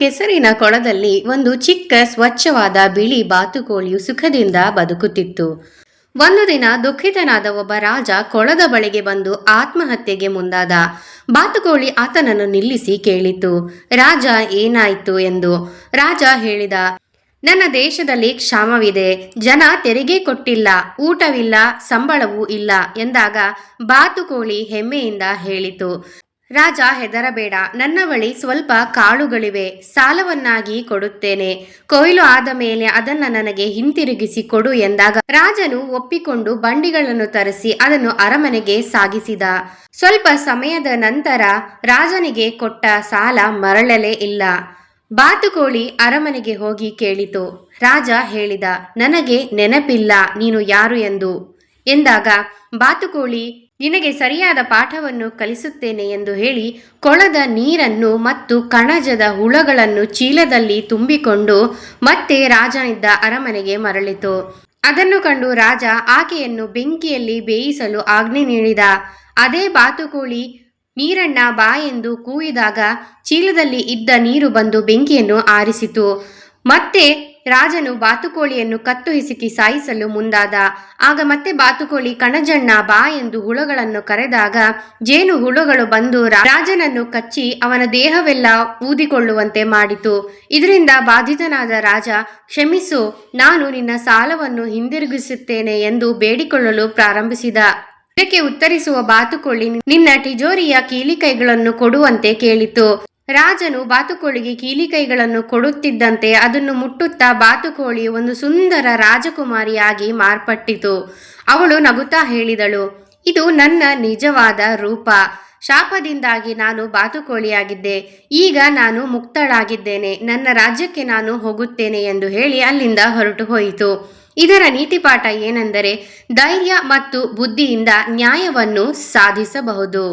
ಕೆಸರಿನ ಕೊಳದಲ್ಲಿ ಒಂದು ಚಿಕ್ಕ ಸ್ವಚ್ಛವಾದ ಬಿಳಿ ಬಾತುಕೋಳಿಯು ಸುಖದಿಂದ ಬದುಕುತ್ತಿತ್ತು. ಒಂದು ದಿನ ದುಃಖಿತನಾದ ಒಬ್ಬ ರಾಜ ಕೊಳದ ಬಳಿಗೆ ಬಂದು ಆತ್ಮಹತ್ಯೆಗೆ ಮುಂದಾದ. ಬಾತುಕೋಳಿ ಆತನನ್ನು ನಿಲ್ಲಿಸಿ ಕೇಳಿತು, ರಾಜ, ಏನಾಯ್ತು ಎಂದು. ರಾಜ ಹೇಳಿದ, ನನ್ನ ದೇಶದಲ್ಲಿ ಕ್ಷಾಮವಿದೆ, ಜನ ತೆರಿಗೆ ಕೊಟ್ಟಿಲ್ಲ, ಊಟವಿಲ್ಲ, ಸಂಬಳವೂ ಇಲ್ಲ ಎಂದಾಗ ಬಾತುಕೋಳಿ ಹೆಮ್ಮೆಯಿಂದ ಹೇಳಿತು, ರಾಜ, ಹೆದರಬೇಡ, ನನ್ನ ಬಳಿ ಸ್ವಲ್ಪ ಕಾಳುಗಳಿವೆ, ಸಾಲವನ್ನಾಗಿ ಕೊಡುತ್ತೇನೆ, ಕೊಯ್ಲು ಆದ ಮೇಲೆ ಅದನ್ನು ನನಗೆ ಹಿಂತಿರುಗಿಸಿ ಕೊಡು ಎಂದಾಗ ರಾಜನು ಒಪ್ಪಿಕೊಂಡು ಬಂಡಿಗಳನ್ನು ತರಿಸಿ ಅದನ್ನು ಅರಮನೆಗೆ ಸಾಗಿಸಿದ. ಸ್ವಲ್ಪ ಸಮಯದ ನಂತರ ರಾಜನಿಗೆ ಕೊಟ್ಟ ಸಾಲ ಮರಳಲೇ ಇಲ್ಲ. ಬಾತುಕೋಳಿ ಅರಮನೆಗೆ ಹೋಗಿ ಕೇಳಿತು. ರಾಜ ಹೇಳಿದ, ನನಗೆ ನೆನಪಿಲ್ಲ ನೀನು ಯಾರು ಎಂದು. ಎಂದಾಗ ಬಾತುಕೋಳಿ, ನಿನಗೆ ಸರಿಯಾದ ಪಾಠವನ್ನು ಕಲಿಸುತ್ತೇನೆ ಎಂದು ಹೇಳಿ ಕೊಳದ ನೀರನ್ನು ಮತ್ತು ಕಣಜದ ಹುಳಗಳನ್ನು ಚೀಲದಲ್ಲಿ ತುಂಬಿಕೊಂಡು ಮತ್ತೆ ರಾಜನಿದ್ದ ಅರಮನೆಗೆ ಮರಳಿತು. ಅದನ್ನು ಕಂಡು ರಾಜ ಆಕೆಯನ್ನು ಬೆಂಕಿಯಲ್ಲಿ ಬೇಯಿಸಲು ಆಜ್ಞೆ ನೀಡಿದ. ಅದೇ ಬಾತುಕೋಳಿ ನೀರಣ್ಣ ಬಾ ಎಂದು ಕೂಗಿದಾಗ ಚೀಲದಲ್ಲಿ ಇದ್ದ ನೀರು ಬಂದು ಬೆಂಕಿಯನ್ನು ಆರಿಸಿತು. ಮತ್ತೆ ರಾಜನು ಬಾತುಕೋಳಿಯನ್ನು ಕತ್ತು ಹಿಸುಕಿ ಸಾಯಿಸಲು ಮುಂದಾದ. ಆಗ ಮತ್ತೆ ಬಾತುಕೋಳಿ ಕಣಜಣ್ಣ ಬಾ ಎಂದು ಹುಳುಗಳನ್ನು ಕರೆದಾಗ ಜೇನು ಹುಳುಗಳು ಬಂದು ರಾಜನನ್ನು ಕಚ್ಚಿ ಅವನ ದೇಹವೆಲ್ಲ ಊದಿಕೊಳ್ಳುವಂತೆ ಮಾಡಿತು. ಇದರಿಂದ ಬಾಧಿತನಾದ ರಾಜ, ಕ್ಷಮಿಸು, ನಾನು ನಿನ್ನ ಸಾಲವನ್ನು ಹಿಂದಿರುಗಿಸುತ್ತೇನೆ ಎಂದು ಬೇಡಿಕೊಳ್ಳಲು ಪ್ರಾರಂಭಿಸಿದ. ಇದಕ್ಕೆ ಉತ್ತರಿಸುವ ಬಾತುಕೋಳಿ ನಿನ್ನ ತಿಜೋರಿಯ ಕೀಲಿಕೈಗಳನ್ನು ಕೊಡುವಂತೆ ಕೇಳಿತು. ರಾಜನು ಬಾತುಕೋಳಿಗೆ ಕೀಲಿಕೈಗಳನ್ನು ಕೊಡುತ್ತಿದ್ದಂತೆ ಅದನ್ನು ಮುಟ್ಟುತ್ತಾ ಬಾತುಕೋಳಿ ಒಂದು ಸುಂದರ ರಾಜಕುಮಾರಿಯಾಗಿ ಮಾರ್ಪಟ್ಟಿತು. ಅವಳು ನಗುತ್ತಾ ಹೇಳಿದಳು, ಇದು ನನ್ನ ನಿಜವಾದ ರೂಪ. ಶಾಪದಿಂದಾಗಿ ನಾನು ಬಾತುಕೋಳಿಯಾಗಿದ್ದೆ, ಈಗ ನಾನು ಮುಕ್ತಳಾಗಿದ್ದೇನೆ, ನನ್ನ ರಾಜ್ಯಕ್ಕೆ ನಾನು ಹೋಗುತ್ತೇನೆ ಎಂದು ಹೇಳಿ ಅಲ್ಲಿಂದ ಹೊರಟು ಹೋಯಿತು. ಇದರ ನೀತಿಪಾಠ ಏನೆಂದರೆ ಧೈರ್ಯ ಮತ್ತು ಬುದ್ಧಿಯಿಂದ ನ್ಯಾಯವನ್ನು ಸಾಧಿಸಬಹುದು.